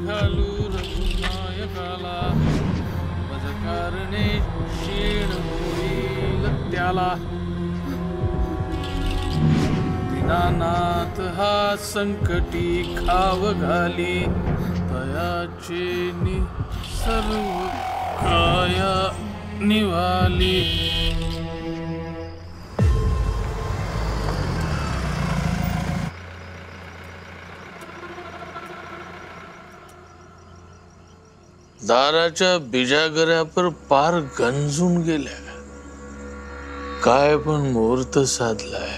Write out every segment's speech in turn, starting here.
घालू रघुनायकाला बजकारणे क्षीण होईल त्याला दीनानाथ हा संकटी खाव घाली तयाचे सर्व काया निवाली दाराच्या बिजागऱ्यावर पार गंजून गेल्या काय पण मुहूर्त साधलाय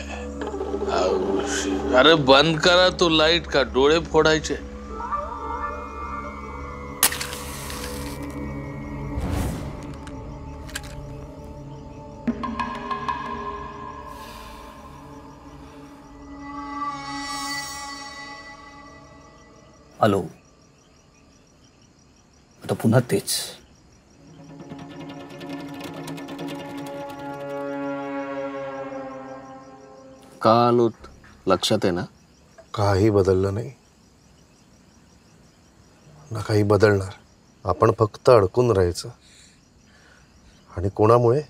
अरे बंद करा तो लाईट का डोळे फोडायचे आलो आता पुन्हा तेच का आलोत लक्षात आहे ना काही बदललं नाही ना काही बदलणार आपण फक्त अडकून राहायचं आणि कोणामुळे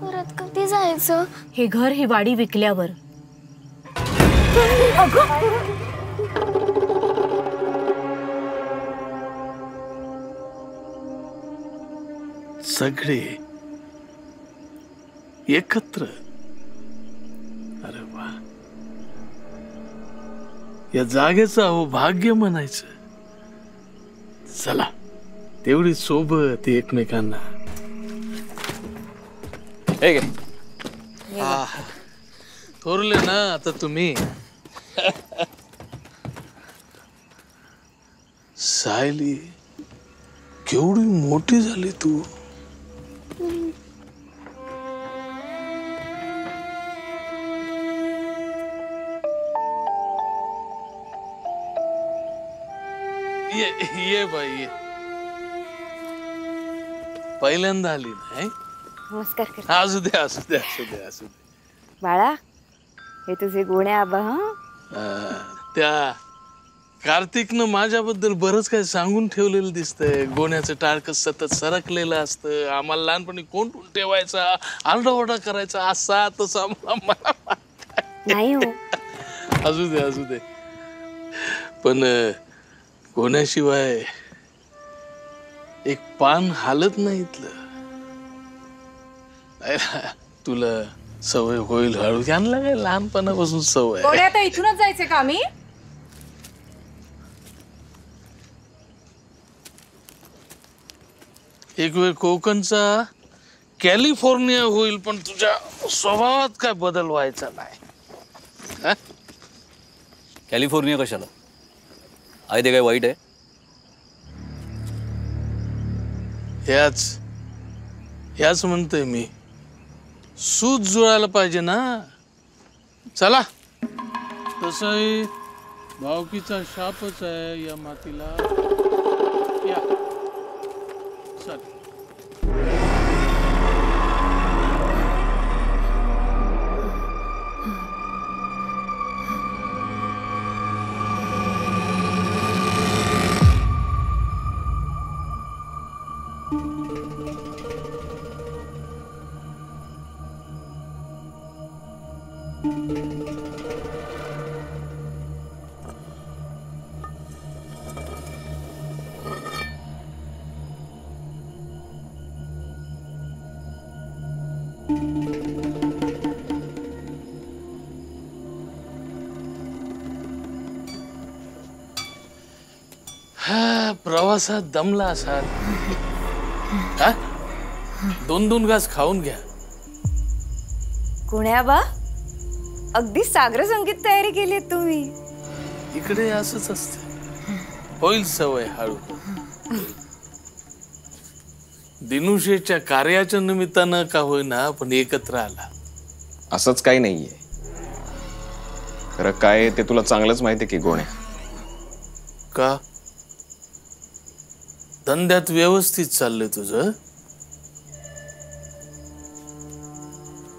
परत कधी जायचं हे घर ही वाडी विकल्यावर सगळे एकत्र अरे वा या जागेचं अहो भाग्य म्हणायचं चला तेवढी सोबत एकमेकांना थोरले ना आता तुम्ही सायली केवढी मोठी झाली तू ये बाई ये पहिल्यांदा आली नाही नमस्कार कर असू दे असू दे असू दे असू दे बाळा हे तुझे गोणे आबा त्या कार्तिकनं माझ्याबद्दल बरंच काय सांगून ठेवलेलं दिसतंय गोण्याचं टाळकं सतत सरकलेलं असतं आम्हाला लहानपणी कोंडून ठेवायचा आरडाओरडा करायचा असा तसा मला नाही हो असू दे पण गोण्याशिवाय एक पान हालत नाही इथलं तुला सवय होईल हळू यांना काय लहानपणापासून सवय आता इथूनच जायचं का आम्ही एक वेळ कोकणचा कॅलिफोर्निया होईल पण तुझ्या स्वभावात काय बदल व्हायचा नाही कॅलिफोर्निया कशाला आहे ते काय वाईट आहे ह्याच म्हणतोय मी सूत जुळायला पाहिजे ना चला तसंही भावकीचा शापच आहे या मातीला या चल प्रवासात दमला असाल हा 2-2 घास खाऊन घ्या गोणे आबा अगदी सागर संगीत तयारी केली तुम्ही इकडे असंच असतं होईल सवय हळू दिनुशेच्या कार्याच्या निमित्तानं का होईना पण एकत्र आला असंच काही नाहीये खरं काय ते तुला चांगलंच माहितीये की गोण्या का धंद्यात व्यवस्थित चाललंय तुझं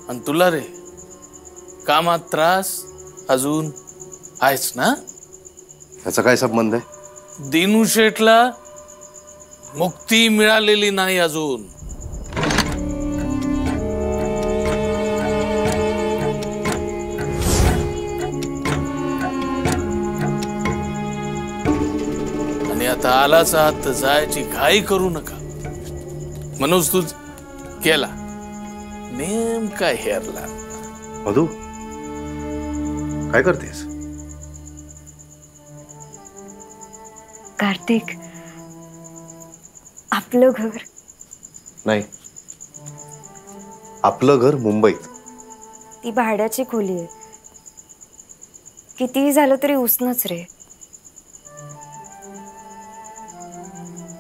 आणि तुला रे कामात त्रास अजून आहेच ना? त्याचा काय संबंध आहे? दिनू शेठला मुक्ती मिळालेली नाही अजून. आणि आता आलाच आहात तर जायची घाई करू नका. मनोज तू गेला नेमका हेरला. मधू, काय करतेस? कार्तिक, आपलं घर. नाही, आपलं घर मुंबईत. ती भाड्याची खोली आहे. कितीही झालं तरी उसनच रे.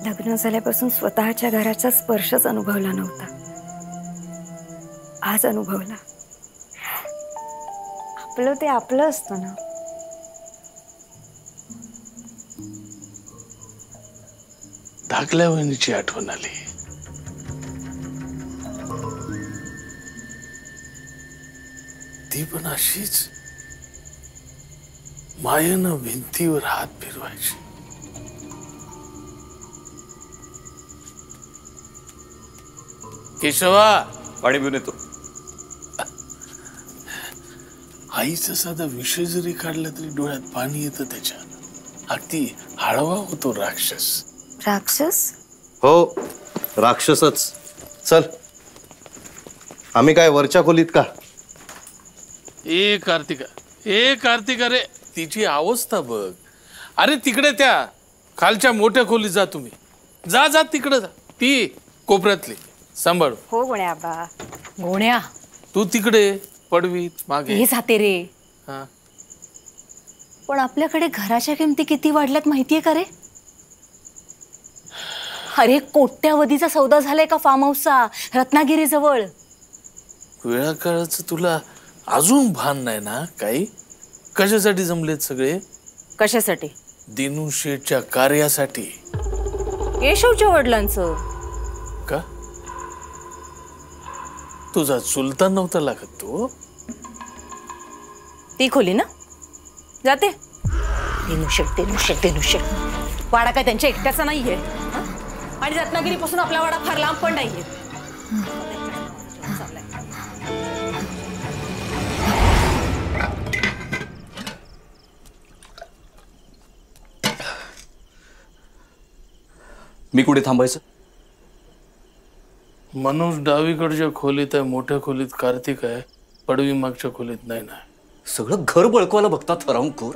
लग्न झाल्यापासून स्वतःच्या घराचा स्पर्शच अनुभवला नव्हता. आज अनुभवला. आपलं ते आपलं असतं ना. धाकल्या वहिनीची आठवण आली. ती पण अशीच मायेनं भिंतीवर हात फिरवायची. केशवा, पाणी पिऊन येतो. आईचा साधा विषय जरी काढला तरी डोळ्यात पाणी येतं त्याच्या. अगदी हळवा होतो राक्षस. राक्षस? हो, राक्षसच. चल, आम्ही काय वरच्या खोलीत का? ए कार्तिका रे, तिची अवस्था बघ. अरे तिकडे त्या खालच्या मोठ्या खोलीत जा तुम्ही. जा तिकडे जा. ती कोपऱ्यातली सांभाळ. हो गोण्या आबा. गोण्या, तू तिकडे पडवीत मागे. हे जाते रे. हा. पण आपल्याकडे घराच्या किमती किती वाढल्यात माहितीये का रे? अरे कोट्यावधीचा सौदा झालाय का फार्म हाऊसचा रत्नागिरी जवळ. वेळा काळाचं तुला अजून भान नाही ना काही? कशासाठी जमलेत सगळे? कशासाठी? दिनू शेठच्या कार्यासाठी. केशवच्या वडिलांचं. का तुझा सुलतान नव्हता लागत तो? ती खोली ना, जाते. दिनू शेठ. वाडा काय त्यांच्या एकट्याचा नाहीये. आणि रत्नागिरी पासून आपला वाडा फार लांब पण नाहीये. मी कुठे थांबायचं? मनोज डावीकडच्या खोलीत आहे, मोठ्या खोलीत कार्तिक आहे, पडवी मागच्या खोलीत नाही. सगळं घर बळकवायला बघतात हरामखोर.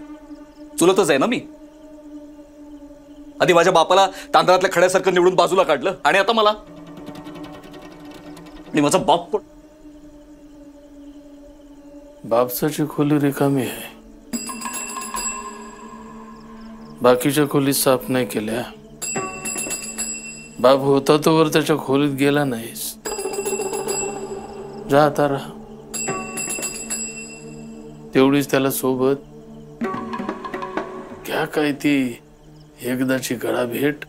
चुलतच आहे ना मी. आधी माझ्या बापाला तांदळातल्या खड्यासारखं निवडून बाजूला काढलं आणि आता मला. आणि माझा बाप पण. बापसाची खोली रिकामी आहे. बाकीच्या खोलीत साफ नाही केल्या. बाप होता तोवर त्याच्या खोलीत गेला नाहीस. जा आता राहा. तेवढीच त्याला सोबत घ्या काय ती एकदाची गळा भेट.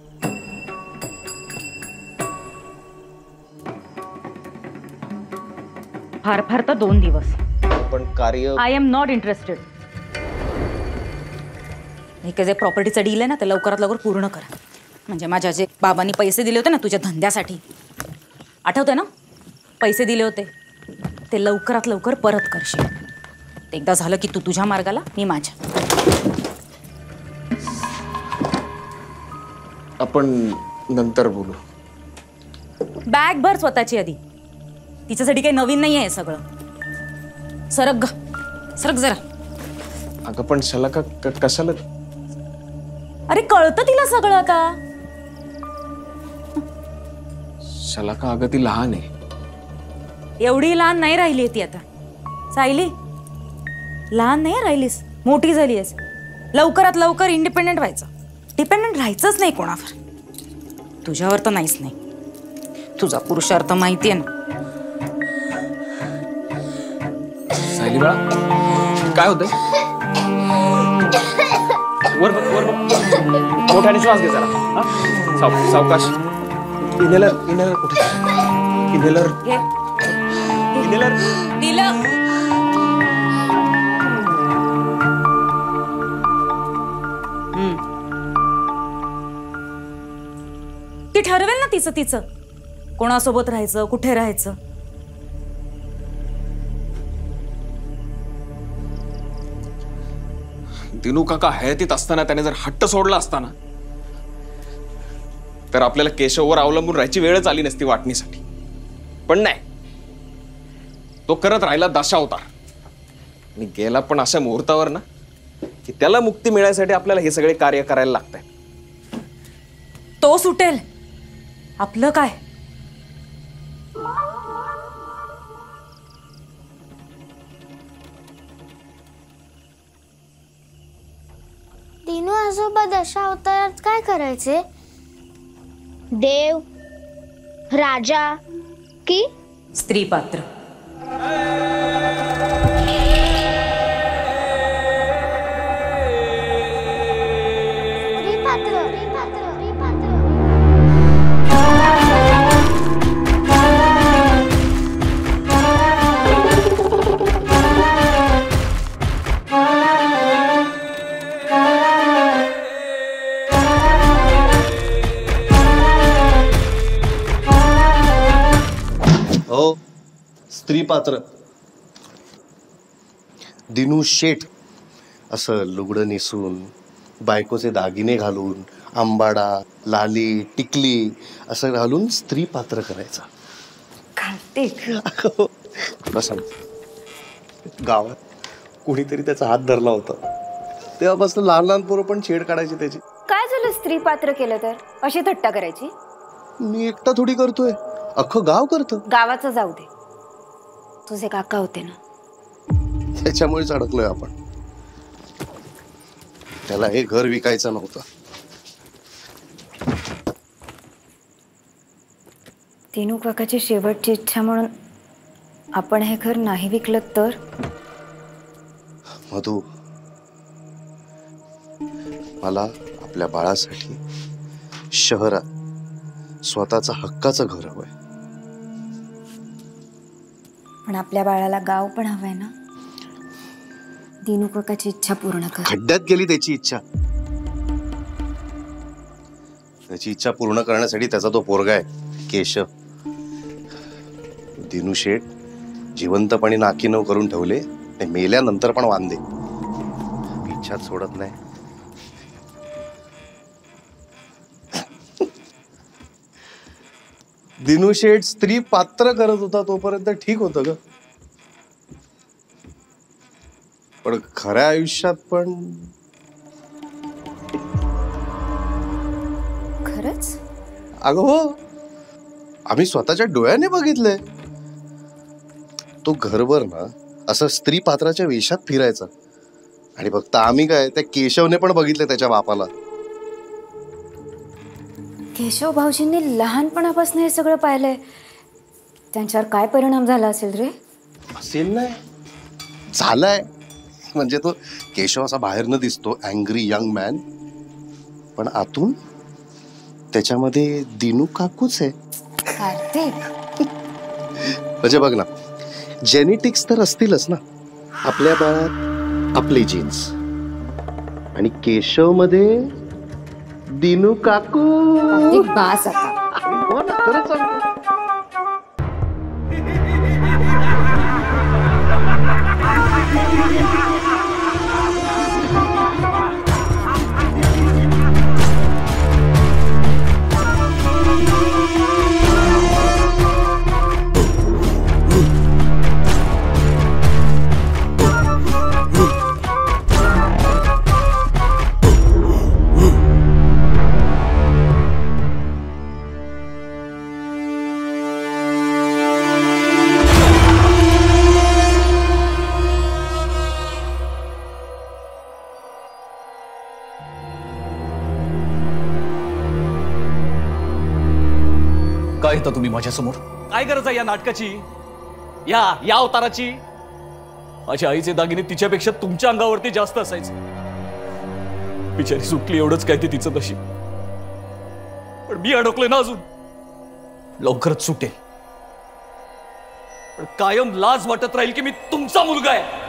फार फार तर 2 दिवस. पण कार्य आय एम नॉट इंटरेस्टेड. हे जे प्रॉपर्टीचं डील आहे ना, ते लवकरात लवकर पूर्ण करा. म्हणजे माझ्या जे बाबांनी पैसे दिले होते ना तुझ्या धंद्यासाठी, आठवतंय ना? पैसे दिले होते ते लवकरात लवकर परत करशील. एकदा झालं की तू तुझ्या मार्गाला, मी माझ्या. आपण नंतर बोलू. बॅग भर स्वतःची आधी. तिच्यासाठी काही नवीन नाही आहे सगळं. सरक जरा. अगं पण शलाका कशाला? अरे कळतं तिला सगळं आता. शलाका अगं ती लहान आहे. एवढी लहान नाही राहिली ती आता. सायली, लहान नाही राहिलीस, मोठी झाली आहेस. लवकरात लवकर इंडिपेंडेंट व्हायचं. डिपेंडेंट राहायचंच नाही कोणावर. तुझ्यावर तर नाहीच नाही. तुझा पुरुषार्थ माहितीये ना. सायली बाळा, काय होतंय? वर बघ. मोठ्याने श्वास घे जरा. सावकाश. इनहेलर कुठे? इनहेलर दिलं. ती ठरवेल ना तिचं तिचं कोणासोबत राहायचं, कुठे राहायचं. दिनू काका हयातीत असताना त्याने जर हट्ट सोडला असताना तर आपल्याला केशववर अवलंबून राहायची वेळच आली नसती वाटणीसाठी. पण नाही, तो करत राहिला दशावतार आणि गेला पण अशा मुहूर्तावर ना की त्याला मुक्ती मिळायसाठी आपल्याला हे सगळे कार्य करायला लागतंय. तो सुटेल, आपलं काय. दिनू आजोबा दशावतारात काय करायचे? देव, राजा की स्त्री पात्र. हो, स्त्री पात्र. दिनू शेठ असं लुगडं नेसून, बायकोचे दागिने घालून, आंबाडा, लाली, टिकली असं घालून स्त्री पात्र करायचा. तुला सांग, गावात कुणीतरी त्याचा हात धरला होता, तेव्हापासून लहान लहान पोरं पण छेड काढायची त्याची. काय झालं स्त्री पात्र केलं तर अशी थट्टा करायची? मी एकटा थोडी करतोय, अख्खं गाव करतं. गावाचं जाऊ दे, तुझे काका होते ना, त्याच्यामुळेच अडकलोय आपण. त्याला हे घर विकायचं नव्हतं. दिनू काकाची शेवटची इच्छा म्हणून आपण हे घर नाही विकलं तर? मधू, मला आपल्या बाळासाठी शहरात स्वतःचं हक्काचं घर हवंय. पण आपल्या बाळाला गाव पण हवंय ना. दिनू काकाची इच्छा पूर्ण कर. खड्ड्यात गेली त्याची इच्छा. त्याची इच्छा पूर्ण करण्यासाठी त्याचा तो पोरगा आहे केशव. दिनू शेठ जिवंतपणे नाकीनव करून ठेवले, ते मेल्यानंतर पण वांदे. इच्छाच सोडत नाही. दिनू शेठ स्त्री पात्र करत होता तोपर्यंत ठीक होतं ग, पण खऱ्या आयुष्यात पण. खरंच? अगं हो, आम्ही स्वतःच्या डोळ्याने बघितलंय. तो घरभर ना असं स्त्री पात्राच्या वेशात फिरायचा, आणि फक्त आम्ही काय, त्या केशवने पण बघितलं त्याच्या बापाला. केशव भाऊजींनी लहानपणापासून हे सगळं पाहिलंय. त्यांच्यावर काय परिणाम झाला असेल रे? असेल नाही, झालाय. म्हणजे तो केशव असा बाहेरनं दिसतो अँग्री यंग मॅन, पण आतून त्याच्यामध्ये दिनू काकूच आहे. कार्तिक, म्हणजे बघ ना, जेनेटिक्स तर असतीलच ना. आपल्या बाळात आपले जीन्स, आणि केशव मध्ये दिनू काकू. बास आता. हो ना, खरंच सांगतो. काय येता तुम्ही माझ्यासमोर? काय गरज आहे या नाटकाची, या अवताराची? माझ्या आईचे दागिने तिच्यापेक्षा तुमच्या अंगावरती जास्त असायचे. बिचारी सुटली, एवढंच काय ते तिचं नशीब. पण मी अडकलोय ना अजून. लवकरच सुटेल, पण कायम लाज वाटत राहील की मी तुमचा मुलगा आहे.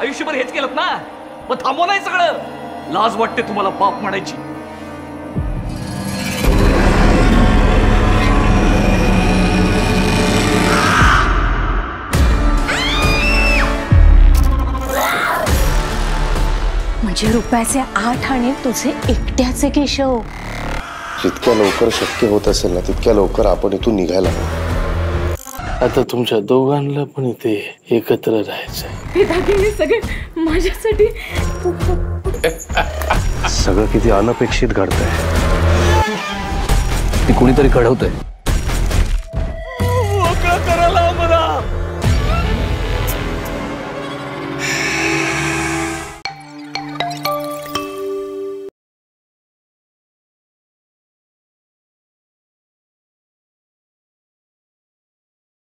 आयुष्यभर हेच केलं ना, मग थांबव नाही सगळं. लाज वाटते तुम्हाला बाप म्हणायची. म्हणजे रुपयाचे 8 आणि तुझे एकट्याचे केशव. जितक्या लवकर शक्य होत असेल ना तितक्या लवकर आपण इथून निघायला हवं. आता तुमच्या दोघांना पण इथे एकत्र राहायचंय. हे दागिने सगळे माझ्यासाठी. सगळं किती अनपेक्षित घडतंय. ते कुणीतरी घडवतंय.